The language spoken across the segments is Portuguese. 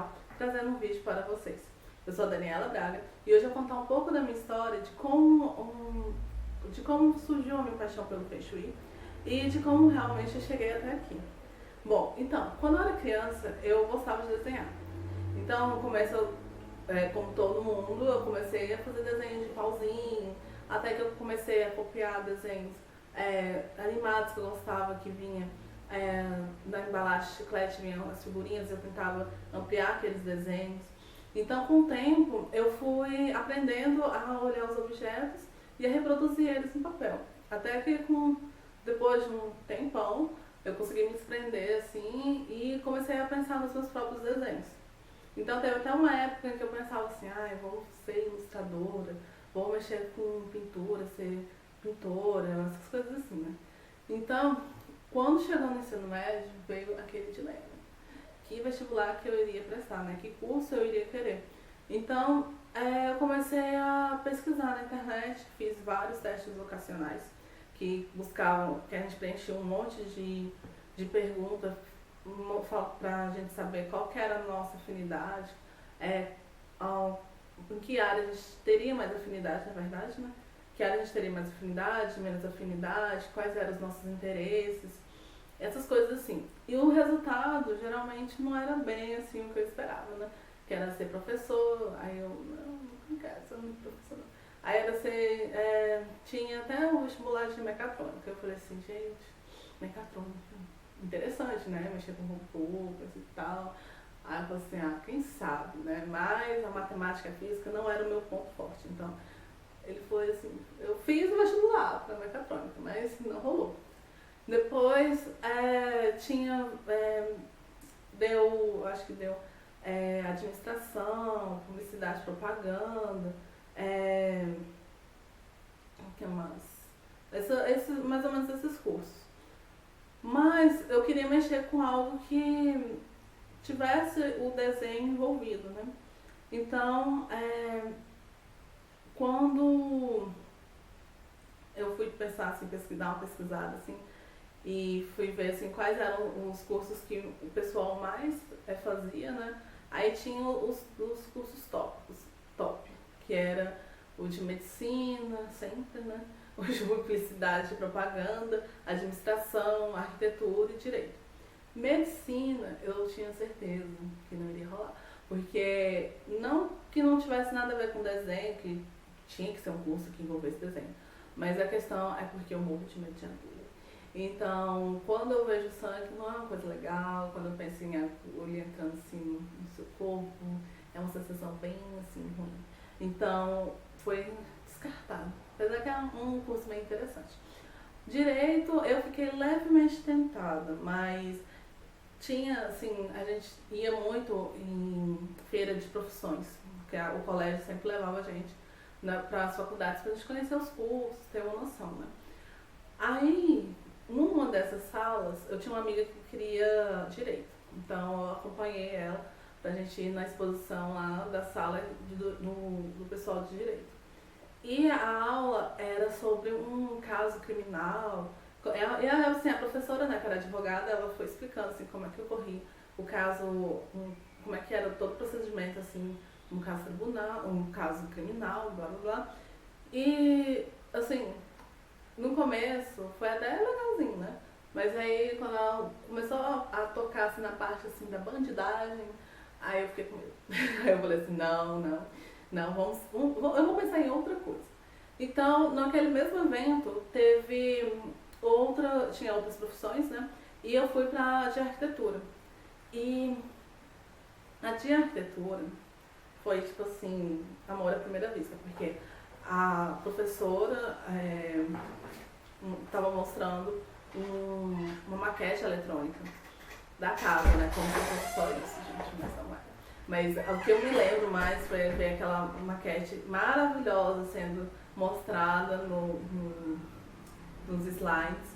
Tutorial, trazendo um vídeo para vocês. Eu sou a Daniela Braga e hoje eu vou contar um pouco da minha história, de como surgiu a minha paixão pelo Feng Shui e de como realmente eu cheguei até aqui. Bom, então, quando eu era criança, eu gostava de desenhar. Então, como todo mundo, eu comecei a fazer desenhos de pauzinho, até que eu comecei a copiar desenhos animados que eu gostava, que vinha na embalagem de chiclete, vinham as figurinhas, eu tentava ampliar aqueles desenhos. Então, com o tempo, eu fui aprendendo a olhar os objetos e a reproduzir eles no papel. Até que, depois de um tempão, eu consegui me desprender assim e comecei a pensar nos meus próprios desenhos. Então, teve até uma época em que eu pensava assim, vou ser ilustradora, vou mexer com pintura, ser pintora, essas coisas assim, né? Então, quando chegou no ensino médio, veio aquele dilema. Que vestibular que eu iria prestar, né? Que curso eu iria querer. Então, eu comecei a pesquisar na internet, fiz vários testes vocacionais que buscavam, que a gente preenchia um monte de perguntas para a gente saber qual que era a nossa afinidade, em que área a gente teria mais afinidade, na verdade, né? Que área a gente teria mais afinidade, menos afinidade, quais eram os nossos interesses, essas coisas assim. E o resultado geralmente não era bem assim o que eu esperava, né? Que era ser professor, aí eu não quero ser professor não. Aí era tinha até um vestibular de mecatrônica, eu falei assim, gente, mecatrônica, interessante, né? Mexer com robôs e tal. Aí eu falei assim, quem sabe, né? Mas a matemática e a física não era o meu ponto forte, então ele foi assim, eu fiz o vestibular para mecatrônica, mas não rolou. Depois acho que deu administração, publicidade, propaganda, o que mais? Mais ou menos esses cursos. Mas eu queria mexer com algo que tivesse o desenho envolvido, né? Então, quando eu fui pensar assim, dar uma pesquisada assim, e fui ver assim, quais eram os cursos que o pessoal mais fazia, né? Aí tinha os cursos top, que era o de medicina, sempre, né? O de publicidade e propaganda, administração, arquitetura e direito. Medicina, eu tinha certeza que não iria rolar, porque não que não tivesse nada a ver com desenho, que tinha que ser um curso que envolvesse desenho, mas a questão é porque eu morro de medo de agulha. Então, quando eu vejo sangue, não é uma coisa legal. Quando eu penso em agulha entrando assim no seu corpo, é uma sensação bem assim ruim. Então, foi descartado. Apesar que é um curso bem interessante. Direito, eu fiquei levemente tentada, mas tinha assim, a gente ia muito em feira de profissões, porque o colégio sempre levava a gente para as faculdades para a gente conhecer os cursos, ter uma noção, né? Aí, numa dessas salas, eu tinha uma amiga que queria direito, então eu acompanhei ela pra gente ir na exposição lá da sala do pessoal de direito. E a aula era sobre um caso criminal, e assim, a professora, né, que era advogada, ela foi explicando assim, como é que ocorria o caso, como é que era todo o procedimento, assim, um caso tribunal, um caso criminal, blá blá blá. E, assim, no começo foi até legalzinho, né? Mas aí quando ela começou a tocar assim, na parte assim, da bandidagem, aí eu fiquei com medo. Aí eu falei assim, não, eu vou pensar em outra coisa. Então, naquele mesmo evento, tinha outras profissões, né? E eu fui pra de arquitetura. E a de arquitetura foi tipo assim, amor à primeira vista, porque a professora estava mostrando uma maquete eletrônica da casa, né? Como se fosse só isso, gente, mas não é. Mas o que eu me lembro mais foi ver aquela maquete maravilhosa sendo mostrada nos slides.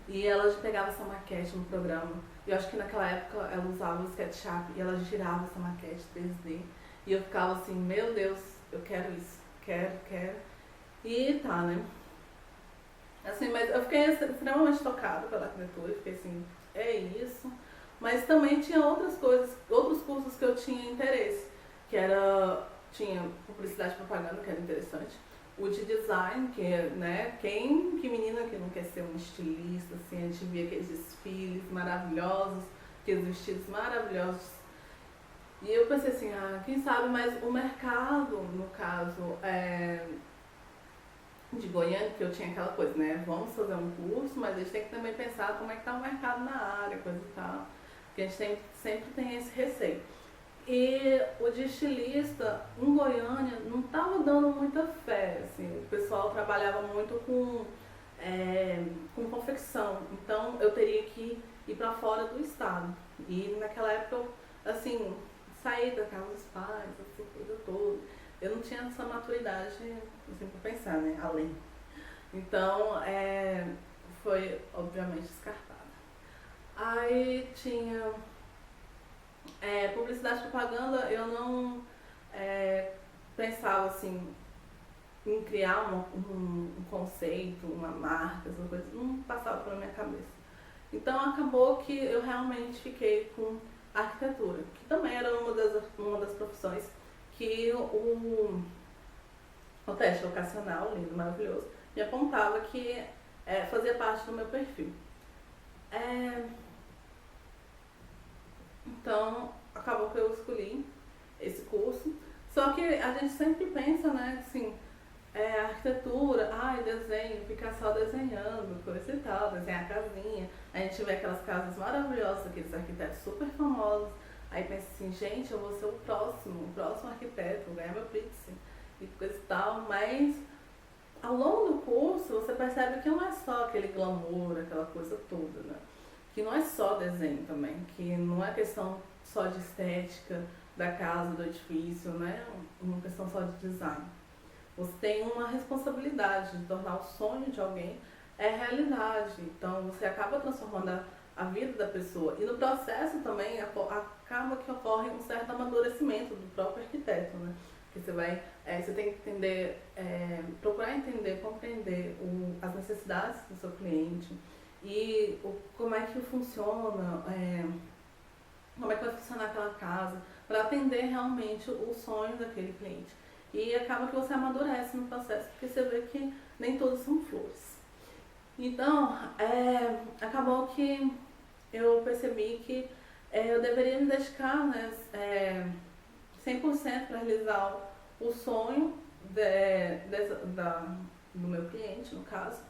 E ela pegava essa maquete no programa. E eu acho que naquela época ela usava o SketchUp e ela girava essa maquete 3D. E eu ficava assim, meu Deus, eu quero isso, quero. E tá, né? Assim, mas eu fiquei extremamente tocada pela arquitetura, fiquei assim, é isso. Mas também tinha outras coisas, outros cursos que eu tinha interesse, tinha publicidade e propaganda, que era interessante, o de design, que, né, que menina que não quer ser um estilista, assim, a gente via aqueles desfiles maravilhosos, aqueles vestidos maravilhosos. E eu pensei assim, quem sabe, mas o mercado, no caso, de Goiânia, que eu tinha aquela coisa, né, vamos fazer um curso, mas a gente tem que também pensar como é que está o mercado na área, coisa e tal, porque a gente sempre tem esse receio. E o de estilista em Goiânia não estava dando muita fé, assim, o pessoal trabalhava muito com confecção, então eu teria que ir para fora do estado. E naquela época eu, assim, saí da casa dos pais, assim, coisa toda. Eu não tinha essa maturidade, assim, para pensar, né, além. Então, foi obviamente descartada. Aí tinha publicidade e propaganda, eu não pensava assim em criar um conceito, uma marca, essa coisa, não passava pela minha cabeça. Então acabou que eu realmente fiquei com arquitetura, que também era uma das profissões que o teste vocacional, lindo, maravilhoso, me apontava que fazia parte do meu perfil. Então, acabou que eu escolhi esse curso. Só que a gente sempre pensa, né, assim, arquitetura, desenho, ficar só desenhando, coisa e tal, desenhar a casinha. A gente vê aquelas casas maravilhosas, aqueles arquitetos super famosos. Aí pensa assim, gente, eu vou ser o próximo arquiteto, vou ganhar meu Pritzker e coisa e tal. Mas ao longo do curso você percebe que não é só aquele glamour, aquela coisa toda, né? Que não é só desenho também, que não é questão só de estética da casa, do edifício, né? Uma questão só de design. Você tem uma responsabilidade de tornar o sonho de alguém realidade. Então você acaba transformando a vida da pessoa. E no processo também acaba que ocorre um certo amadurecimento do próprio arquiteto, né? Porque você tem que entender, procurar entender, compreender as necessidades do seu cliente e como é que funciona, como é que vai funcionar aquela casa, para atender realmente o sonho daquele cliente. E acaba que você amadurece no processo, porque você vê que nem todos são flores. Então, acabou que eu percebi que eu deveria me dedicar, né, 100% para realizar o sonho do meu cliente, no caso,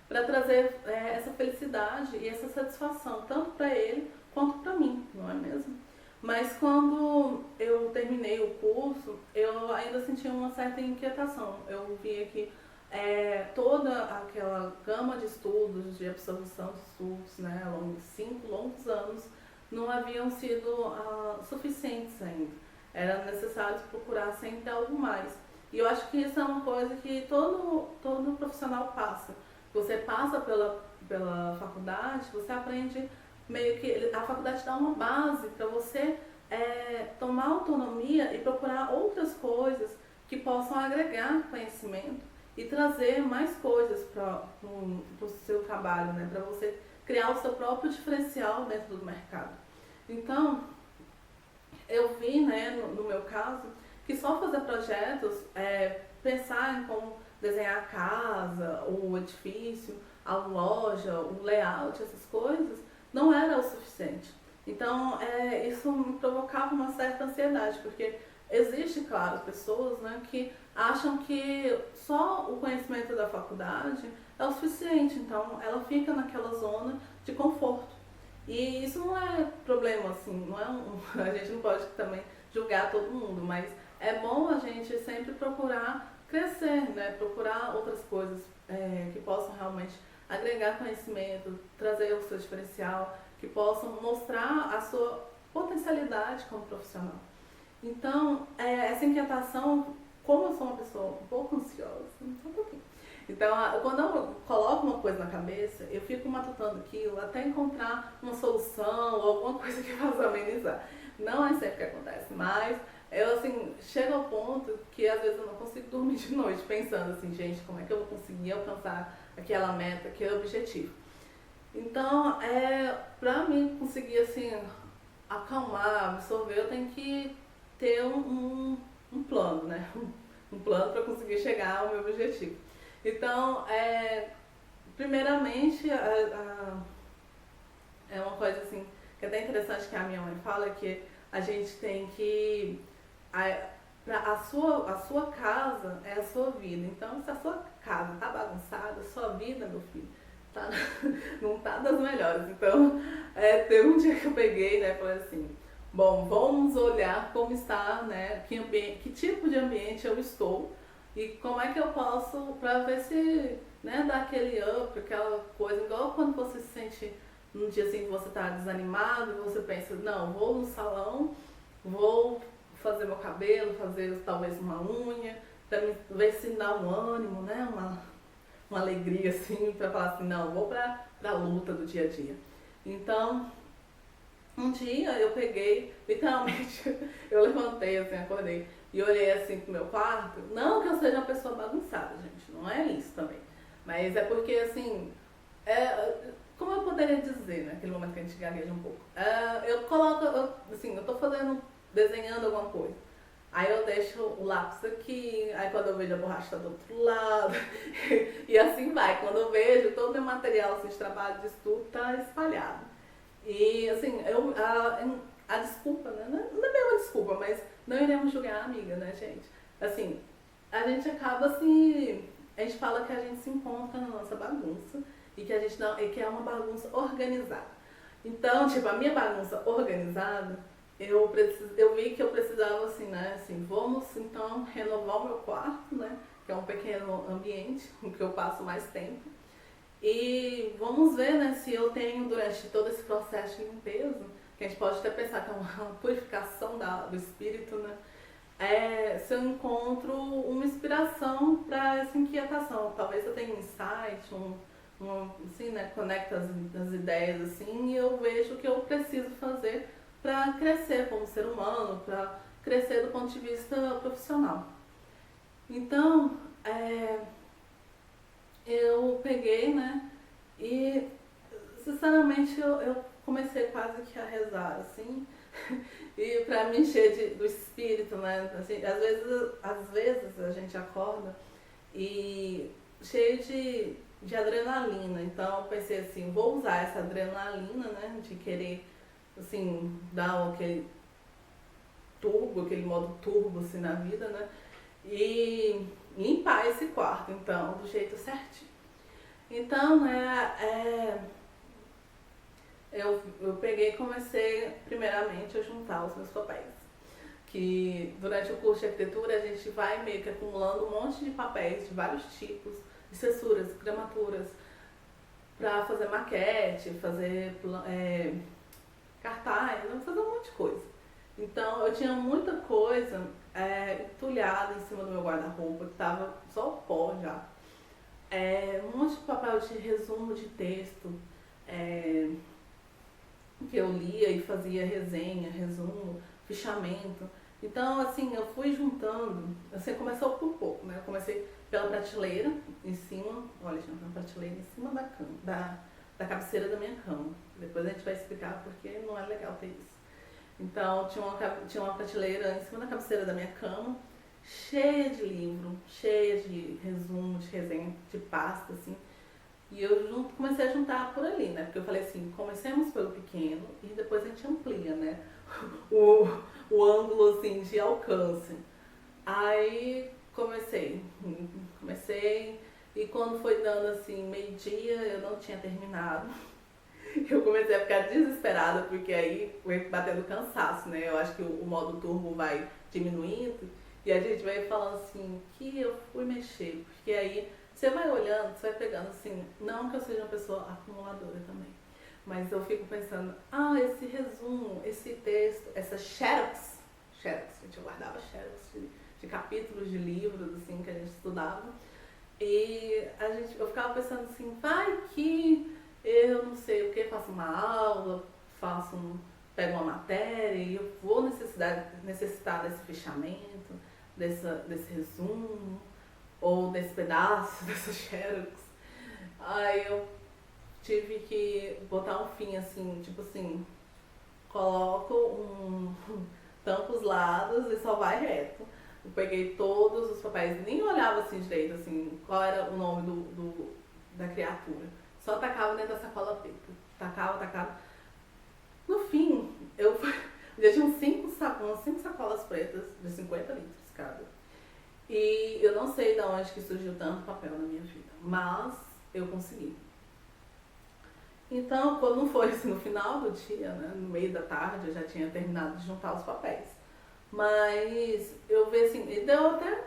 para trazer essa felicidade e essa satisfação, tanto para ele quanto para mim, não é mesmo? Mas quando eu terminei o curso, eu ainda sentia uma certa inquietação. Eu via que toda aquela gama de estudos, de absorção de estudos, né, ao longo de 5 longos anos, não haviam sido suficientes ainda. Era necessário procurar sempre algo mais. E eu acho que isso é uma coisa que todo profissional passa. Você passa pela faculdade, você aprende meio que a faculdade dá uma base para você tomar autonomia e procurar outras coisas que possam agregar conhecimento e trazer mais coisas para o seu trabalho, né? Para você criar o seu próprio diferencial dentro do mercado. Então, eu vi, né, no meu caso, que só fazer projetos, pensar em como desenhar a casa, o edifício, a loja, o layout, essas coisas, não era o suficiente. Então, isso me provocava uma certa ansiedade, porque existe, claro, pessoas, né, que acham que só o conhecimento da faculdade é o suficiente, então ela fica naquela zona de conforto. E isso não é problema, assim, não é a gente não pode também julgar todo mundo, mas é bom a gente sempre procurar crescer, né, procurar outras coisas que possam realmente agregar conhecimento, trazer o seu diferencial, que possam mostrar a sua potencialidade como profissional. Então, essa inquietação, como eu sou uma pessoa um pouco ansiosa, só um pouquinho. Então, quando eu coloco uma coisa na cabeça, eu fico matutando aquilo até encontrar uma solução ou alguma coisa que faça amenizar. Não é sempre que acontece, mas eu, assim, chego ao ponto que às vezes eu não consigo dormir de noite pensando assim, gente, como é que eu vou conseguir alcançar aquela meta, aquele objetivo. Então, pra mim conseguir, assim, acalmar, absorver, eu tenho que ter um plano, né? Um plano para conseguir chegar ao meu objetivo. Então, primeiramente, é uma coisa assim, que é até interessante que a minha mãe fala, que a gente tem que... A sua casa é a sua vida. Então, se a sua casa tá bagunçada, a sua vida, meu filho, tá, não tá das melhores. Então, teve um dia que eu peguei, né, falei assim, bom, vamos olhar como está, né, que tipo de ambiente eu estou e como é que eu posso, para ver se, né, dá aquele up, aquela coisa, igual quando você se sente num dia assim que você tá desanimado e você pensa, não, vou no salão, vou fazer meu cabelo, fazer talvez uma unha, pra ver se dá um ânimo, né, uma alegria assim, pra falar assim, não, vou pra luta do dia a dia. Então, um dia eu peguei, literalmente, eu levantei assim, acordei e olhei assim pro meu quarto. Não que eu seja uma pessoa bagunçada, gente, não é isso também. Mas é porque assim, como eu poderia dizer, né, naquele momento que a gente gagueja um pouco. Eu coloco, assim, eu tô desenhando alguma coisa. Aí eu deixo o lápis aqui, aí quando eu vejo a borracha tá do outro lado, e assim vai. Quando eu vejo, todo o meu material assim, de trabalho, de estudo, tá espalhado. E assim, a desculpa, né? Não é bem uma desculpa, mas não iremos julgar a amiga, né, gente? Assim, a gente acaba assim. A gente fala que a gente se encontra na nossa bagunça e que a gente não. E que é uma bagunça organizada. Então, tipo, a minha bagunça organizada, eu vi que eu precisava, assim, né? Assim, vamos então renovar o meu quarto, né? Que é um pequeno ambiente em que eu passo mais tempo. E vamos ver, né, se eu tenho durante todo esse processo de limpeza, que a gente pode até pensar que é uma purificação do espírito, né? Se eu encontro uma inspiração para essa inquietação. Talvez eu tenha um insight, assim, né, conecta as ideias assim, e eu vejo o que eu preciso fazer para crescer como ser humano, para crescer do ponto de vista profissional. Então, eu peguei, né, e sinceramente eu comecei quase que a rezar, assim, e pra me encher do espírito, né, assim, às vezes a gente acorda e cheio de adrenalina, então eu pensei assim, vou usar essa adrenalina, né, de querer, assim, dar aquele modo turbo, assim, na vida, né, e limpar esse quarto, então, do jeito certinho. Então, né, eu peguei e comecei, primeiramente, a juntar os meus papéis. Que durante o curso de arquitetura a gente vai meio que acumulando um monte de papéis de vários tipos, espessuras, gramaturas, para fazer maquete, fazer cartaz, fazer um monte de coisa. Então eu tinha muita coisa entulhada em cima do meu guarda-roupa, que tava só o pó já. Um monte de papel de resumo de texto, que eu lia e fazia resenha, resumo, fichamento. Então, assim, eu fui juntando, assim, começou por pouco, né? Eu comecei pela prateleira, em cima, olha, gente, uma prateleira em cima da cama, da cabeceira da minha cama. Depois a gente vai explicar porque não é legal ter isso. Então, tinha uma prateleira em cima da cabeceira da minha cama, cheia de livro, cheia de resumo, de resenha, de pasta, assim. E eu comecei a juntar por ali, né? Porque eu falei assim, comecemos pelo pequeno e depois a gente amplia, né? O ângulo, assim, de alcance. Aí comecei e quando foi dando, assim, meio-dia, eu não tinha terminado. Eu comecei a ficar desesperada, porque aí foi batendo cansaço, né? Eu acho que o modo turbo vai diminuindo e a gente vai falando assim, que eu fui mexer, porque aí você vai olhando, você vai pegando assim, não que eu seja uma pessoa acumuladora também, mas eu fico pensando, esse resumo, esse texto, essa xerox, gente, eu guardava xerox de capítulos de livros, assim, que a gente estudava, e eu ficava pensando assim, vai que eu não sei o que, faço uma aula, pego uma matéria e eu vou necessitar desse fichamento, desse resumo, ou desse pedaço, dessa xerox. Aí eu tive que botar um fim, assim, tipo assim, coloco tampo os lados e só vai reto. Eu peguei todos os papéis, nem olhava assim direito, assim, qual era o nome da criatura. Só tacava dentro da sacola preta. Tacava. No fim, eu já tinha umas 5 sacolas pretas de 50 litros cada. E eu não sei de onde que surgiu tanto papel na minha vida, mas eu consegui. Então, quando foi assim, no final do dia, né, no meio da tarde, eu já tinha terminado de juntar os papéis. Mas eu vi assim, e deu até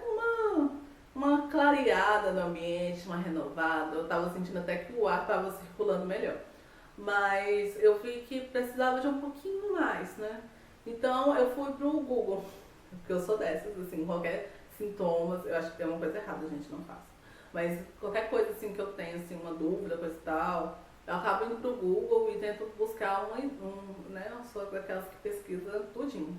uma clareada no ambiente, uma renovada. Eu tava sentindo até que o ar tava circulando melhor. Mas eu vi que precisava de um pouquinho mais, né? Então eu fui pro Google, porque eu sou dessas, assim, qualquer sintomas, eu acho que tem uma coisa errada, a gente não faça. Mas qualquer coisa assim que eu tenho, assim, uma dúvida, coisa e tal, eu acabo indo pro Google e tento buscar né? Eu sou daquelas que pesquisa tudinho.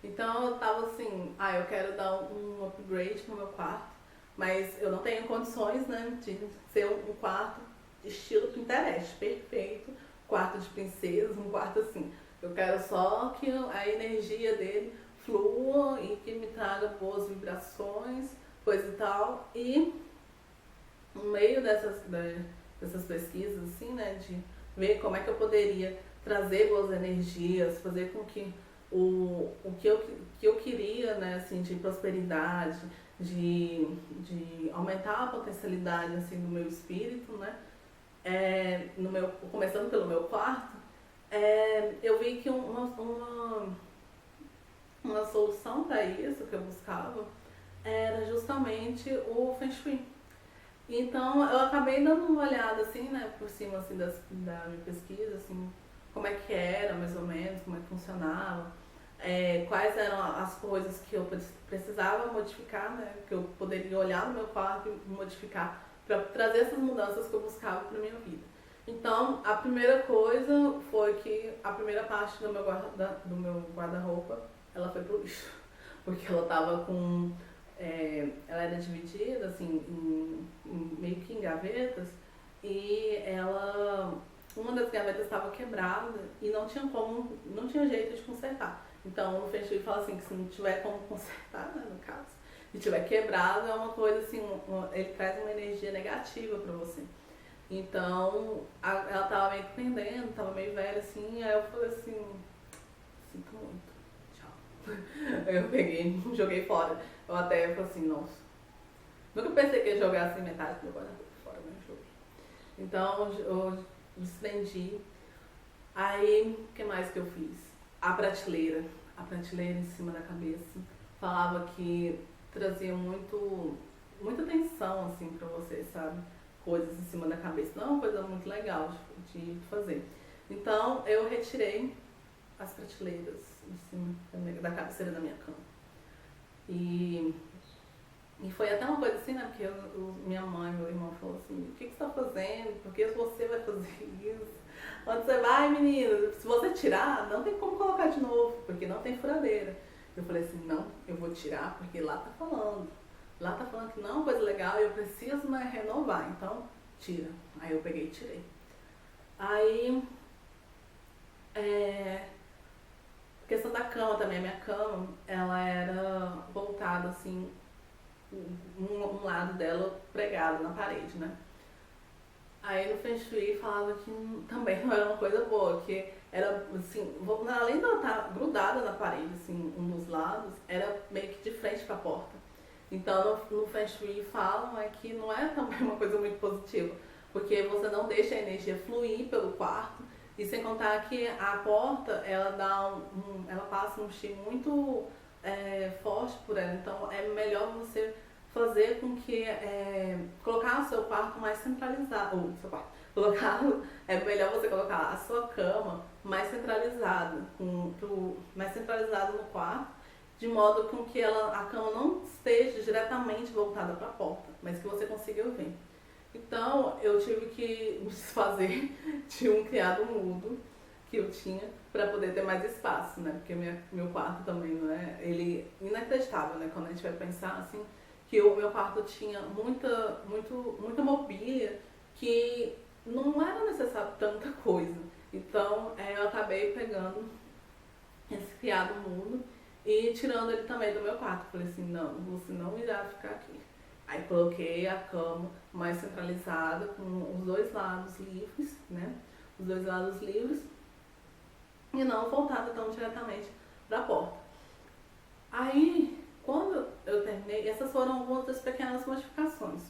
Então eu tava assim, eu quero dar um upgrade no meu quarto, mas eu não tenho condições, né, de ser um quarto estilo Pinterest, perfeito, quarto de princesa, um quarto assim. Eu quero só que a energia dele flua e que me traga boas vibrações, coisa e tal. E no meio dessas pesquisas, assim, né, de ver como é que eu poderia trazer boas energias, fazer com que o que eu queria, né, assim, de prosperidade, de aumentar a potencialidade, assim, do meu espírito, né, começando pelo meu quarto, eu vi que uma solução para isso que eu buscava era justamente o Feng Shui. Então eu acabei dando uma olhada assim, né, por cima assim, da minha pesquisa, assim, como é que era mais ou menos, como é que funcionava, quais eram as coisas que eu precisava modificar, né, que eu poderia olhar no meu quarto e modificar para trazer essas mudanças que eu buscava para minha vida. Então a primeira coisa foi que a primeira parte do meu guarda-roupa ela foi pro lixo, porque ela tava com ela era dividida assim meio que em gavetas e uma das gavetas estava quebrada e não tinha jeito de consertar. Então o Feng Shui fala assim que se não tiver como consertar, né, no caso, se tiver quebrado é uma coisa assim, ele traz uma energia negativa para você. Então ela tava meio que pendendo, tava meio velha assim, aí eu falei assim, sinto muito, tchau. Aí eu peguei, joguei fora. Eu até falei assim, nossa, nunca pensei que ia jogar assim metade do meu guarda-roupa fora, mas joguei. Então eu desprendi. Aí, o que mais que eu fiz? A prateleira em cima da cabeça. Falava que trazia muita tensão assim pra você, sabe? Coisas em cima da cabeça. Não é uma coisa muito legal de fazer. Então eu retirei as prateleiras em cima da cabeceira da minha cama. E foi até uma coisa assim, né? Porque minha mãe e meu irmão falaram assim, o que você tá fazendo? Por que você vai fazer isso? Onde você vai, menina? Se você tirar, não tem como colocar de novo, porque não tem furadeira. Eu falei assim, não, eu vou tirar porque lá tá falando. Lá tá falando que não é uma coisa legal e eu preciso, né, renovar. Então, tira. Aí eu peguei e tirei. Aí, questão da cama também. A minha cama, ela era voltada assim, um lado dela pregado na parede, né? Aí no Feng Shui falava que também não era uma coisa boa, que era assim, além de ela estar grudada na parede, assim, um dos lados, era meio que de frente para a porta. Então no Feng Shui falam que não é também uma coisa muito positiva, porque você não deixa a energia fluir pelo quarto, e sem contar que a porta, ela ela passa um chi muito forte por ela, então é melhor você fazer com que colocar o seu quarto mais centralizado, ou seu quarto, é melhor você colocar a sua cama mais centralizada, mais centralizada no quarto, de modo com que a cama não esteja diretamente voltada para a porta, mas que você consiga ver. Então eu tive que me desfazer de um criado mudo que eu tinha para poder ter mais espaço, né? Porque meu quarto também não é, ele inacreditável, né? Quando a gente vai pensar assim, que o meu quarto tinha muita mobília que não era necessário tanta coisa. Então eu acabei pegando esse criado mudo e tirando ele também do meu quarto. Falei assim, não, você não irá ficar aqui. Aí coloquei a cama mais centralizada, com os dois lados livres, né? Os dois lados livres e não voltada tão diretamente para a porta. Aí, quando eu terminei, essas foram algumas das pequenas modificações.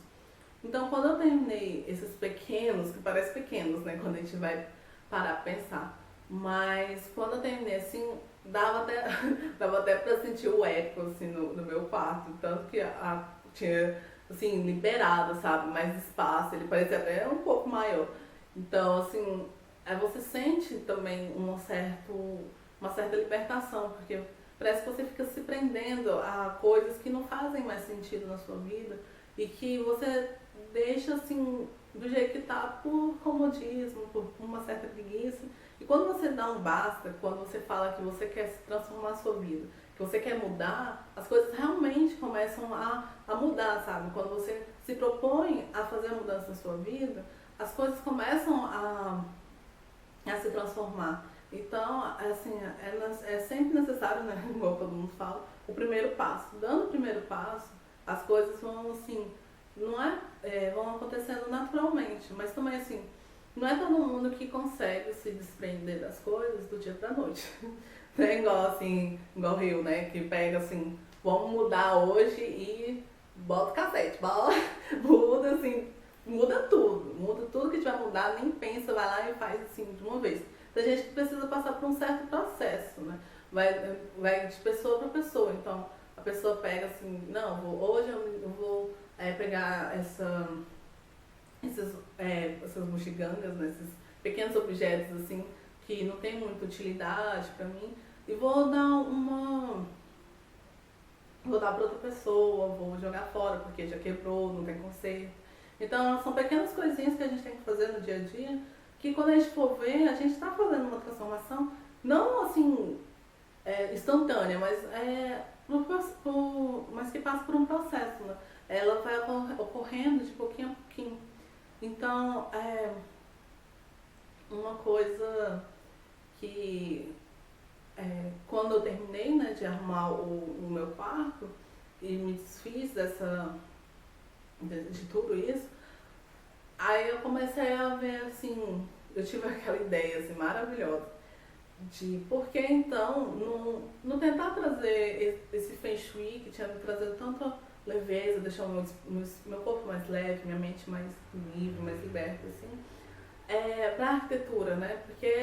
Então, quando eu terminei esses pequenos, que parecem pequenos, né? Quando a gente vai parar pra pensar. Mas quando eu terminei, assim, dava até, dava até pra sentir o eco, assim, no meu quarto. Tanto que tinha, assim, liberado, sabe? Mais espaço. Ele parecia até um pouco maior. Então, assim, você sente também uma certa libertação, porque parece que você fica se prendendo a coisas que não fazem mais sentido na sua vida e que você deixa assim do jeito que tá por comodismo, por uma certa preguiça. E quando você dá um basta, quando você fala que você quer se transformar a sua vida, que você quer mudar, as coisas realmente começam a mudar, sabe? Quando você se propõe a fazer a mudança na sua vida, as coisas começam a se transformar. Então, assim, é sempre necessário, né, igual todo mundo fala, o primeiro passo. Dando o primeiro passo, as coisas vão, assim, não vão acontecendo naturalmente, mas também, assim, não é todo mundo que consegue se desprender das coisas do dia pra noite. Não é igual, assim, igual o Rio, né, que pega, assim, vamos mudar hoje e bota o cacete, muda, assim, muda tudo que tiver mudar, nem pensa, vai lá e faz, assim, de uma vez. Tem gente que precisa passar por um certo processo, né? Vai de pessoa para pessoa. Então, a pessoa pega assim, não, hoje eu vou pegar essas bugigangas, né? Esses pequenos objetos assim, que não tem muita utilidade para mim, e vou dar para outra pessoa, vou jogar fora porque já quebrou, não tem conserto. Então, são pequenas coisinhas que a gente tem que fazer no dia a dia, que quando a gente for ver, a gente está fazendo uma transformação, não assim, instantânea, mas que passa por um processo, né? Ela vai ocorrendo de pouquinho a pouquinho. Então, uma coisa que quando eu terminei, né, de arrumar o meu quarto e me desfiz de tudo isso, aí eu comecei a ver assim, eu tive aquela ideia assim, maravilhosa de por que então não tentar trazer esse Feng Shui que tinha me trazido tanta leveza, deixar meu corpo mais leve, minha mente mais livre, mais liberta, assim, pra arquitetura, né? Porque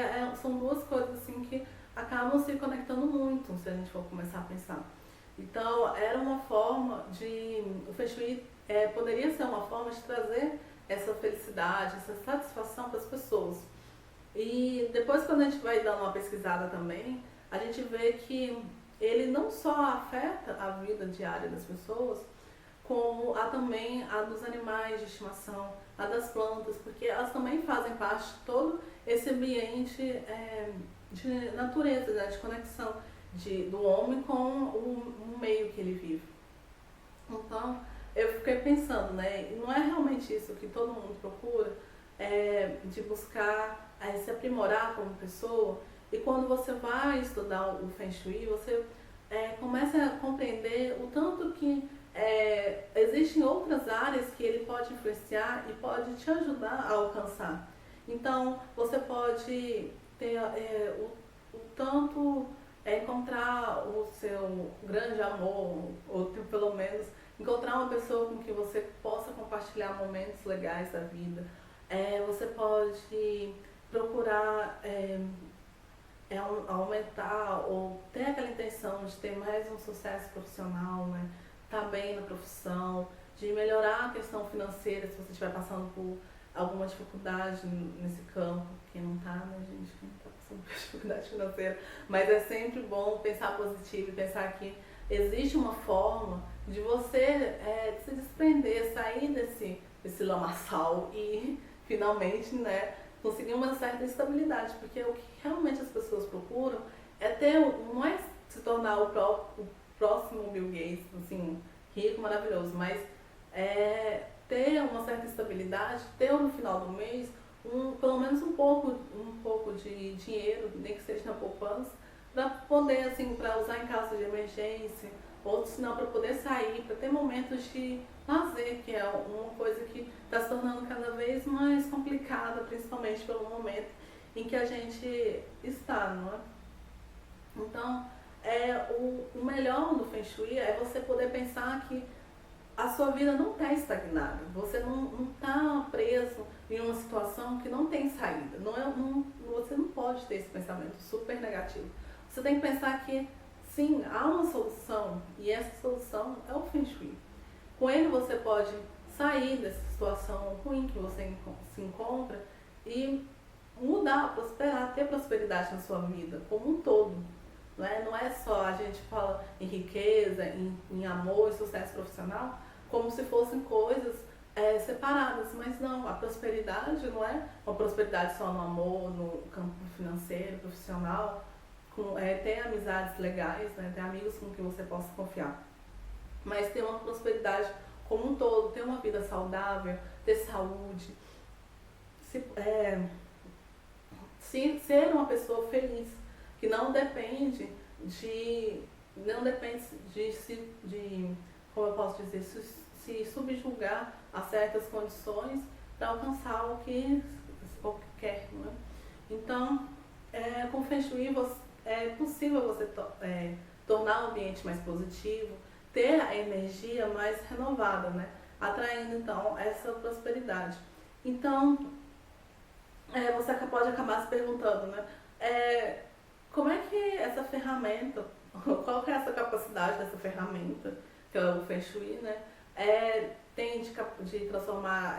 são duas coisas assim que acabam se conectando muito se a gente for começar a pensar. Então, era uma forma o Feng Shui poderia ser uma forma de trazer essa felicidade, essa satisfação para as pessoas. E depois, quando a gente vai dando uma pesquisada também, a gente vê que ele não só afeta a vida diária das pessoas, como também a dos animais de estimação, a das plantas, porque elas também fazem parte de todo esse ambiente de natureza, né, de conexão do homem com o meio que ele vive. Então, eu fiquei pensando, né, não é realmente isso que todo mundo procura, de buscar se aprimorar como pessoa, e quando você vai estudar o Feng Shui, você começa a compreender o tanto que existem outras áreas que ele pode influenciar e pode te ajudar a alcançar. Então, você pode ter o tanto encontrar o seu grande amor, ou pelo menos encontrar uma pessoa com que você possa compartilhar momentos legais da vida. Você pode procurar aumentar ou ter aquela intenção de ter mais um sucesso profissional, né? Tá bem na profissão, de melhorar a questão financeira se você estiver passando por alguma dificuldade nesse campo. Quem não tá, né, gente? Quem tá passando por dificuldade financeira. Mas é sempre bom pensar positivo e pensar que existe uma forma de você se desprender, sair desse lamaçal e finalmente, né, conseguir uma certa estabilidade, porque o que realmente as pessoas procuram não é se tornar o próximo Bill Gates, assim, rico, maravilhoso, mas ter uma certa estabilidade, ter no final do mês pelo menos um pouco de dinheiro, nem que seja na poupança, para poder, assim, para usar em caso de emergência, outros não, para poder sair, para ter momentos de lazer, que é uma coisa que está se tornando cada vez mais complicada, principalmente pelo momento em que a gente está, não é? Então, o melhor do Feng Shui é você poder pensar que a sua vida não está estagnada, você não está preso em uma situação que não tem saída. Você não pode ter esse pensamento super negativo. Você tem que pensar que, sim, há uma solução e essa solução é o Feng Shui. Com ele você pode sair dessa situação ruim que você se encontra e mudar, prosperar, ter prosperidade na sua vida como um todo. Não é só a gente fala em riqueza, em amor e sucesso profissional, como se fossem coisas separadas, mas não, a prosperidade não é uma prosperidade só no amor, no campo financeiro, profissional, ter amizades legais, né, ter amigos com quem você possa confiar, mas ter uma prosperidade como um todo, ter uma vida saudável, ter saúde, ser uma pessoa feliz, que não depende de como eu posso dizer, se subjugar a certas condições para alcançar o que quer, não é? Então, com o Feng Shui é possível você tornar o ambiente mais positivo, ter a energia mais renovada, né? Atraindo então essa prosperidade. Então, você pode acabar se perguntando, né? Como é que essa ferramenta, qual que é essa capacidade dessa ferramenta, que é o Feng Shui, né? Tem de transformar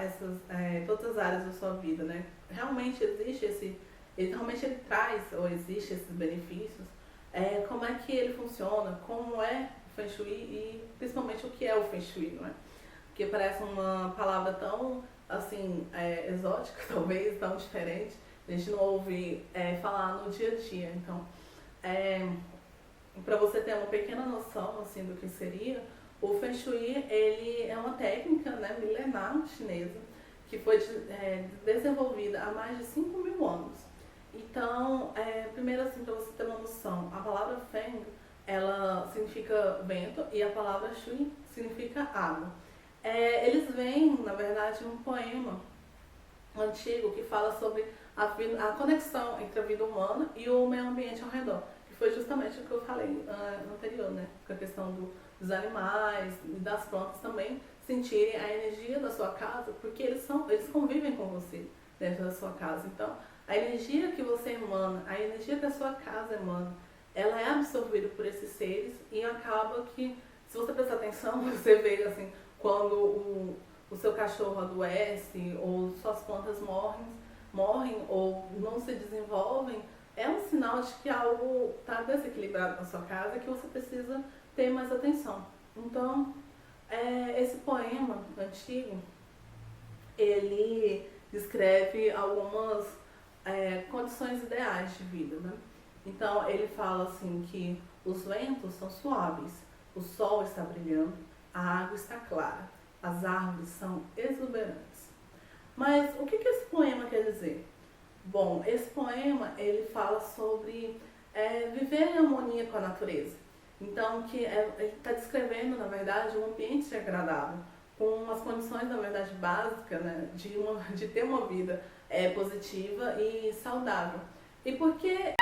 todas as áreas da sua vida, né? Realmente existe realmente ele traz, ou existe esses benefícios. Como é que ele funciona, como é o Feng Shui e principalmente o que é o Feng Shui, não é? Porque parece uma palavra tão, assim, exótica, talvez, tão diferente. A gente não ouve falar no dia a dia. Então, para você ter uma pequena noção, assim, do que seria, o Feng Shui, ele é uma técnica, né, milenar chinesa, que foi desenvolvida há mais de 5.000 anos. Então, primeiro, assim, para você ter uma noção, a palavra Feng, ela significa vento e a palavra Shui significa água. Eles vêm, na verdade, um poema antigo que fala sobre a conexão entre a vida humana e o meio ambiente ao redor, que foi justamente o que eu falei anterior, né? Com a questão dos animais e das plantas também sentirem a energia da sua casa, porque eles convivem com você dentro da sua casa. Então, a energia que você emana, a energia que a sua casa emana, ela é absorvida por esses seres e acaba que, se você prestar atenção, você vê assim, quando o seu cachorro adoece ou suas plantas morrem ou não se desenvolvem, é um sinal de que algo está desequilibrado na sua casa e que você precisa ter mais atenção. Então, esse poema antigo, ele descreve algumas condições ideais de vida, né? Então, ele fala assim que os ventos são suaves, o sol está brilhando, a água está clara, as árvores são exuberantes. Mas o que esse poema quer dizer? Bom, esse poema ele fala sobre viver em harmonia com a natureza. Então, que ele está descrevendo, na verdade, um ambiente agradável, com as condições, na verdade, básicas, né, de ter uma vida positiva e saudável. E por que